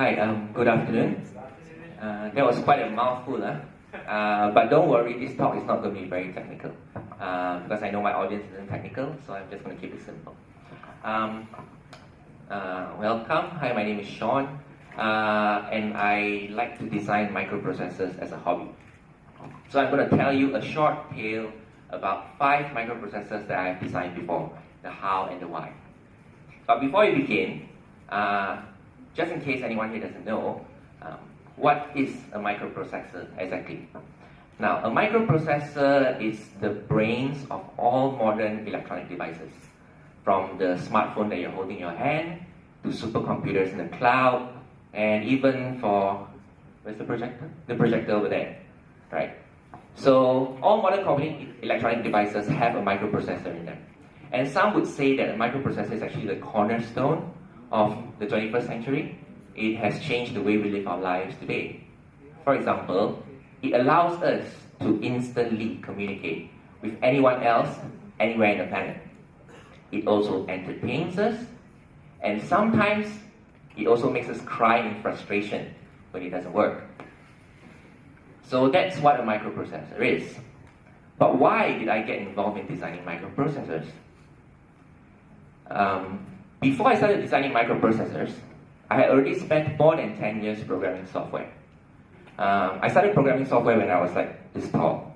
Hi, good afternoon. That was quite a mouthful, but don't worry, this talk is not going to be very technical because I know my audience isn't technical, so I'm just going to keep it simple. Welcome. Hi, my name is Shawn, and I like to design microprocessors as a hobby. So I'm going to tell you a short tale about 5 microprocessors that I've designed before, the how and the why. But before we begin, just in case anyone here doesn't know, what is a microprocessor exactly? Now, a microprocessor is the brains of all modern electronic devices, from the smartphone that you're holding in your hand, to supercomputers in the cloud, and even for, where's the projector? The projector over there, right? So, all modern electronic devices have a microprocessor in them. And some would say that a microprocessor is actually the cornerstone of the 21st century. It has changed the way we live our lives today. For example, it allows us to instantly communicate with anyone else, anywhere in the planet. It also entertains us, and sometimes it also makes us cry in frustration when it doesn't work. So that's what a microprocessor is. But why did I get involved in designing microprocessors? Before I started designing microprocessors, I had already spent more than 10 years programming software. I started programming software when I was like this tall.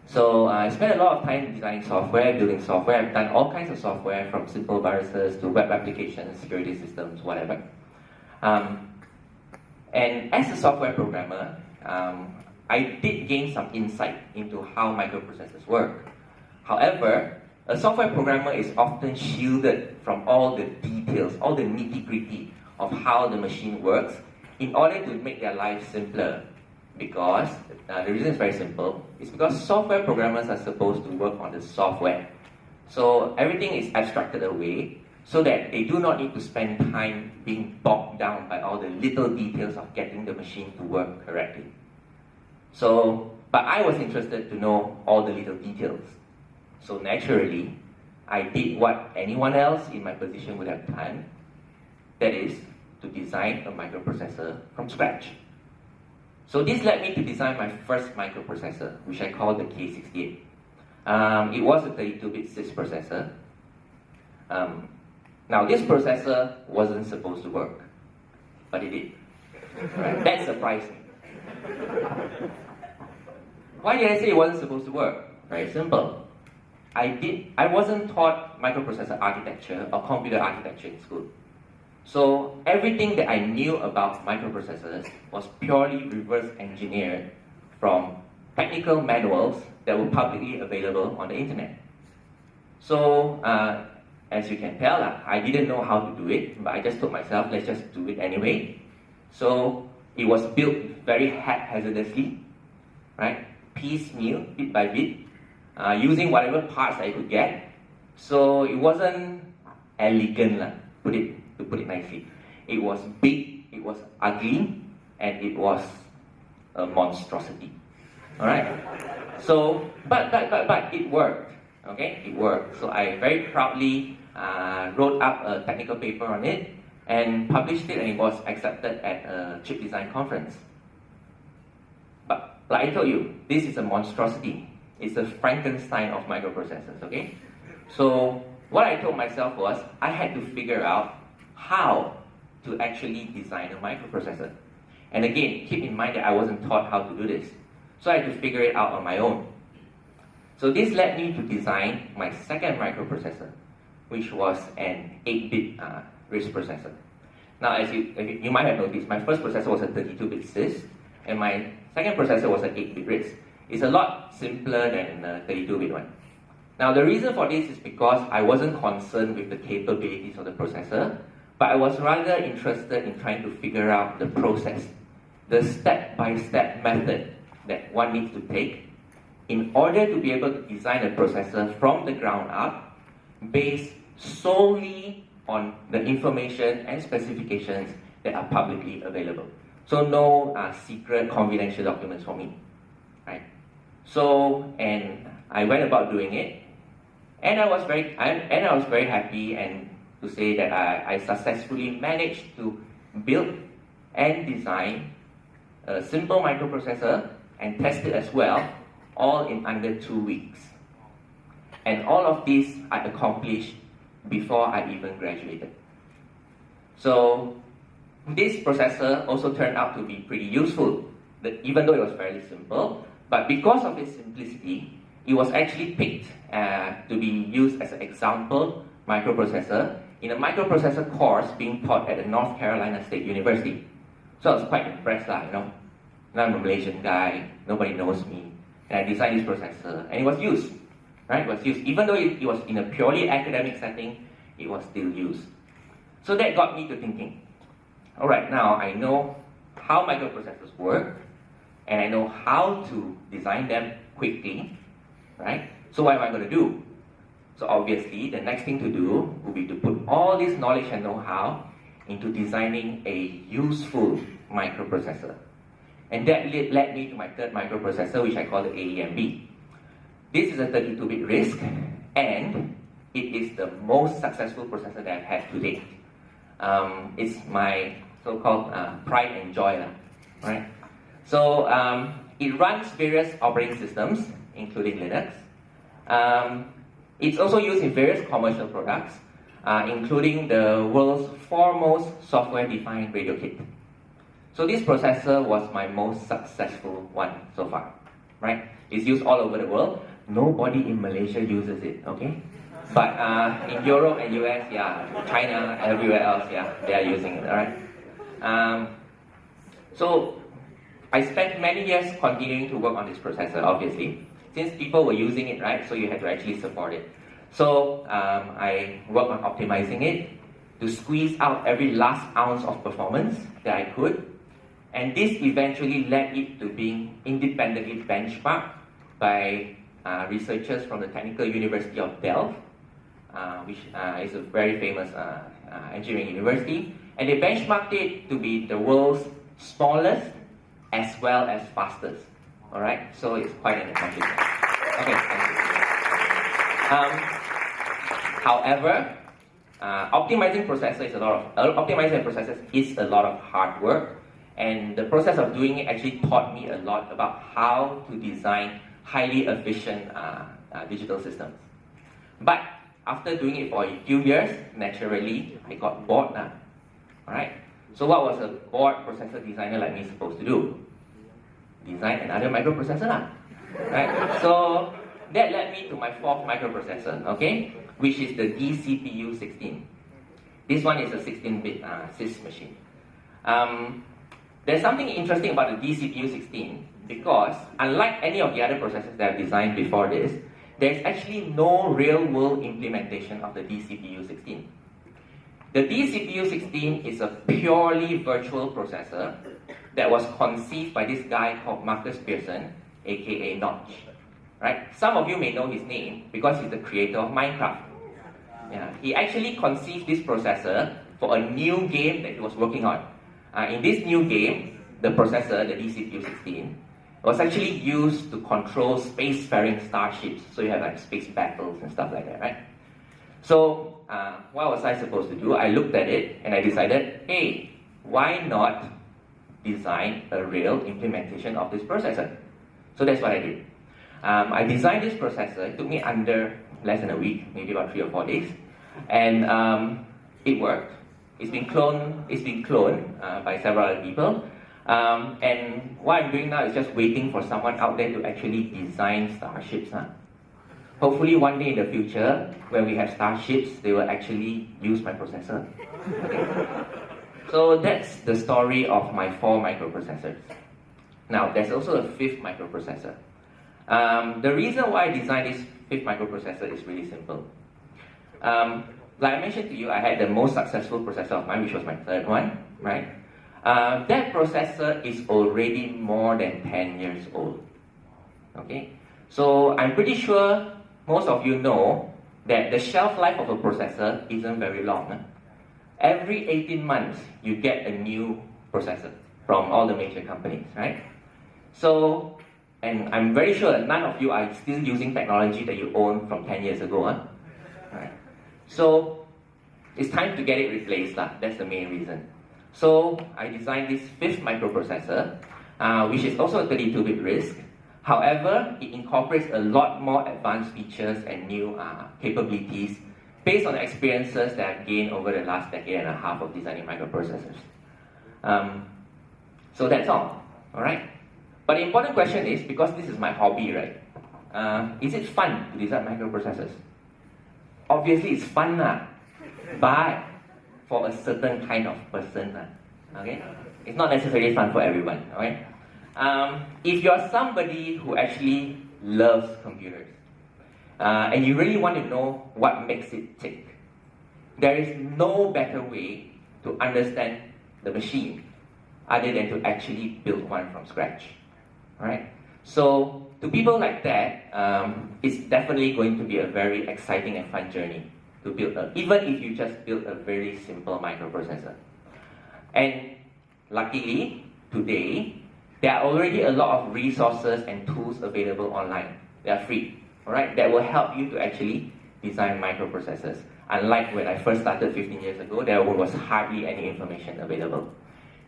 So I spent a lot of time designing software, building software. I've done all kinds of software, from simple viruses to web applications, security systems, whatever. And as a software programmer, I did gain some insight into how microprocessors work. However, a software programmer is often shielded from all the details, all the nitty-gritty of how the machine works in order to make their life simpler. Because, the reason is very simple, it's because software programmers are supposed to work on the software. So everything is abstracted away so that they do not need to spend time being bogged down by all the little details of getting the machine to work correctly. But I was interested to know all the little details. So naturally, I did what anyone else in my position would have done, that is, to design a microprocessor from scratch. So this led me to design my first microprocessor, which I called the K68. It was a 32-bit CISC processor. Now this processor wasn't supposed to work, but it did. Right? That surprised me. Why did I say it wasn't supposed to work? Very simple. I wasn't taught microprocessor architecture or computer architecture in school. So everything that I knew about microprocessors was purely reverse engineered from technical manuals that were publicly available on the internet. So as you can tell, I didn't know how to do it, but I just told myself, let's just do it anyway. So it was built very haphazardly, right? Piecemeal, bit by bit, using whatever parts I could get. So it wasn't elegant, to put it nicely. It was big, it was ugly, and it was a monstrosity. Alright? So, but it worked. Okay? It worked. So I very proudly wrote up a technical paper on it and published it, and it was accepted at a chip design conference. But like I told you, this is a monstrosity. It's a Frankenstein of microprocessors, okay? So what I told myself was, I had to figure out how to actually design a microprocessor. And again, keep in mind that I wasn't taught how to do this. So I had to figure it out on my own. So this led me to design my second microprocessor, which was an 8-bit RISC processor. Now, as you might have noticed, my first processor was a 32-bit CISC, and my second processor was an 8-bit RISC. It's a lot simpler than the 32-bit one. Now, the reason for this is because I wasn't concerned with the capabilities of the processor, but I was rather interested in trying to figure out the process, the step-by-step method that one needs to take in order to be able to design a processor from the ground up based solely on the information and specifications that are publicly available. So no secret confidential documents for me, right? So, and I went about doing it, and I was very happy and to say that I successfully managed to build and design a simple microprocessor and test it as well, all in under 2 weeks. And all of this I accomplished before I even graduated. So this processor also turned out to be pretty useful, even though it was fairly simple. But because of its simplicity, it was actually picked to be used as an example microprocessor in a microprocessor course being taught at the North Carolina State University. So I was quite impressed, Now I'm a Malaysian guy, nobody knows me, and I designed this processor, and it was used, right? It was used. Even though it was in a purely academic setting, it was still used. So that got me to thinking, all right, now I know how microprocessors work, and I know how to design them quickly, right? So what am I going to do? So obviously, the next thing to do will be to put all this knowledge and know-how into designing a useful microprocessor. And that led me to my third microprocessor, which I call the AEMB. This is a 32-bit RISC, and it is the most successful processor that I've had to date. It's my so-called pride and joy, right? So it runs various operating systems, including Linux. It's also used in various commercial products, including the world's foremost software-defined radio kit. So this processor was my most successful one so far, right? It's used all over the world. Nobody in Malaysia uses it, okay? But in Europe and US, yeah, China, everywhere else, yeah, they are using it, all right? So I spent many years continuing to work on this processor, obviously, since people were using it, right? So you had to actually support it. So I worked on optimizing it to squeeze out every last ounce of performance that I could. And this eventually led it to being independently benchmarked by researchers from the Technical University of Delft, which is a very famous engineering university. And they benchmarked it to be the world's smallest as well as fastest. All right, so it's quite an accomplishment. Okay, thank you. However, optimizing processors is a lot of hard work, and the process of doing it actually taught me a lot about how to design highly efficient digital systems. But after doing it for a few years, naturally, I got bored now. All right. So what was a bored processor designer like me supposed to do? Design another microprocessor, right? So that led me to my fourth microprocessor, okay, which is the DCPU16. This one is a 16-bit CISC machine. There's something interesting about the DCPU16 because unlike any of the other processors that I've designed before this, there's actually no real-world implementation of the DCPU16. The DCPU16 is a purely virtual processor that was conceived by this guy called Marcus Pearson, aka Notch. Right? Some of you may know his name because he's the creator of Minecraft. Yeah, he actually conceived this processor for a new game that he was working on. In this new game, the processor, the DCPU16, was actually used to control spacefaring starships. So you have like space battles and stuff like that, right? So what was I supposed to do? I looked at it and I decided, hey, why not design a real implementation of this processor? So that's what I did. I designed this processor. It took me under less than a week, maybe about 3 or 4 days, and it worked. It's been cloned by several other people, and what I'm doing now is just waiting for someone out there to actually design starships. Hopefully, one day in the future, when we have starships, they will actually use my processor. Okay. So that's the story of my 4 microprocessors. Now, there's also a 5th microprocessor. The reason why I designed this 5th microprocessor is really simple. Like I mentioned to you, I had the most successful processor of mine, which was my 3rd one, right? That processor is already more than 10 years old. Okay? So I'm pretty sure most of you know that the shelf life of a processor isn't very long. Every 18 months, you get a new processor from all the major companies, right? So, and I'm very sure none of you are still using technology that you own from 10 years ago. Right? So, it's time to get it replaced. That's the main reason. So I designed this fifth microprocessor, which is also a 32-bit RISC. However, it incorporates a lot more advanced features and new capabilities based on the experiences that I've gained over the last decade and a half of designing microprocessors. So that's all right? But the important question is, because this is my hobby, right? Is it fun to design microprocessors? Obviously, it's fun, but for a certain kind of person, okay? It's not necessarily fun for everyone, okay? If you're somebody who actually loves computers, and you really want to know what makes it tick, there is no better way to understand the machine other than to actually build one from scratch. Alright? So, to people like that, it's definitely going to be a very exciting and fun journey to build even if you just build a very simple microprocessor. And luckily, today, there are already a lot of resources and tools available online. They are free, alright? That will help you to actually design microprocessors. Unlike when I first started 15 years ago, there was hardly any information available.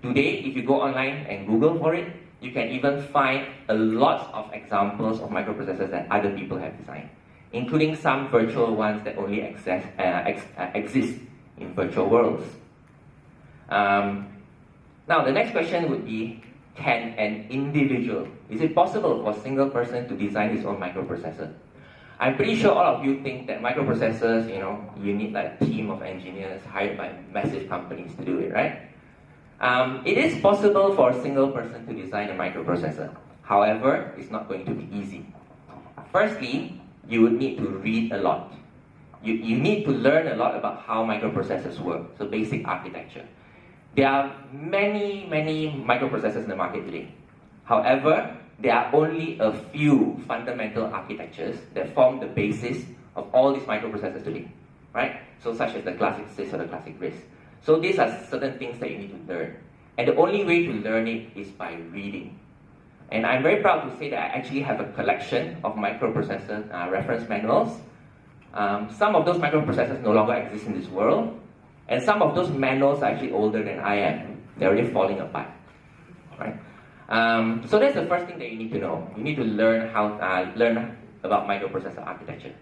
Today, if you go online and Google for it, you can even find a lot of examples of microprocessors that other people have designed, including some virtual ones that only exist in virtual worlds. Now, the next question would be, can an individual, is it possible for a single person to design his own microprocessor? I'm pretty sure all of you think that microprocessors, you need like a team of engineers hired by massive companies to do it, right? It is possible for a single person to design a microprocessor. However, it's not going to be easy. Firstly, you would need to read a lot. You need to learn a lot about how microprocessors work, so basic architecture. There are many microprocessors in the market today. However, there are only a few fundamental architectures that form the basis of all these microprocessors today, right? So such as the classic CISC or the classic RISC. So these are certain things that you need to learn. And the only way to learn it is by reading. And I'm very proud to say that I actually have a collection of microprocessor reference manuals. Some of those microprocessors no longer exist in this world. And some of those manuals are actually older than I am. They're already falling apart, right? So that's the first thing that you need to know. You need to learn about microprocessor architecture.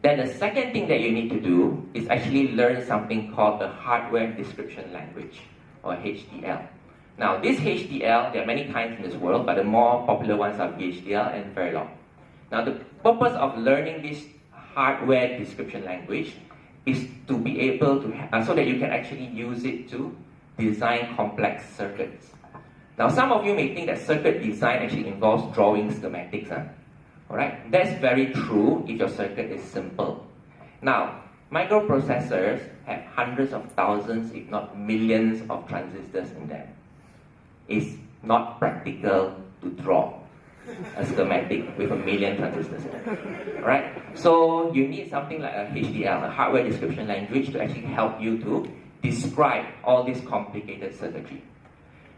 Then the second thing that you need to do is actually learn something called the hardware description language, or HDL. Now, this HDL, there are many kinds in this world, but the more popular ones are VHDL and Verilog. Now, the purpose of learning this hardware description language is to be able to, so that you can actually use it to design complex circuits. Now, some of you may think that circuit design actually involves drawing schematics. Alright, that's very true if your circuit is simple. Now, microprocessors have hundreds of thousands, if not millions, of transistors in them. It's not practical to draw a schematic with a million transistors in it. Alright, so you need something like a HDL, a hardware description language, to actually help you to describe all this complicated circuitry.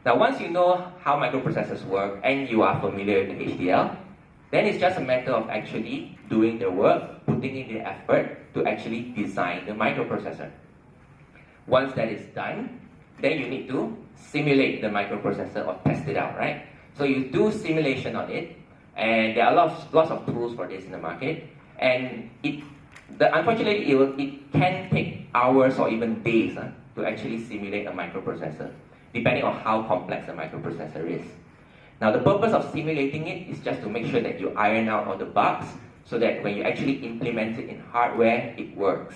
Now, once you know how microprocessors work and you are familiar with the HDL, then it's just a matter of actually doing the work, putting in the effort to actually design the microprocessor. Once that is done, then you need to simulate the microprocessor or test it out, right? So you do simulation on it, and there are lots of tools for this in the market. And unfortunately, it can take hours or even days to actually simulate a microprocessor, depending on how complex a microprocessor is. Now, the purpose of simulating it is just to make sure that you iron out all the bugs so that when you actually implement it in hardware, it works.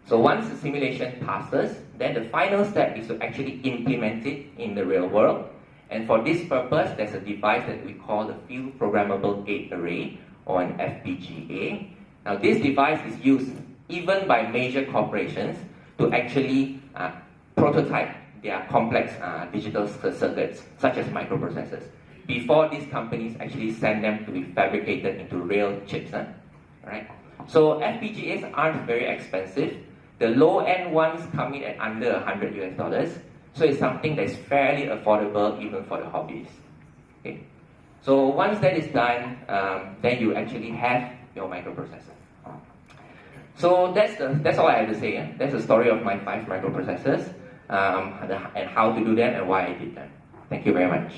So once the simulation passes, then the final step is to actually implement it in the real world. And for this purpose, there's a device that we call the Field Programmable Gate Array, or an FPGA. Now, this device is used even by major corporations to actually prototype their complex digital circuits, such as microprocessors, before these companies actually send them to be fabricated into real chips. Right? So FPGAs aren't very expensive. The low-end ones come in at under $100 US. So it's something that's fairly affordable even for the hobbyists. Okay? So once that is done, then you actually have your microprocessor. So that's all I have to say. That's the story of my 5 microprocessors. and how to do that and why I did that. Thank you very much.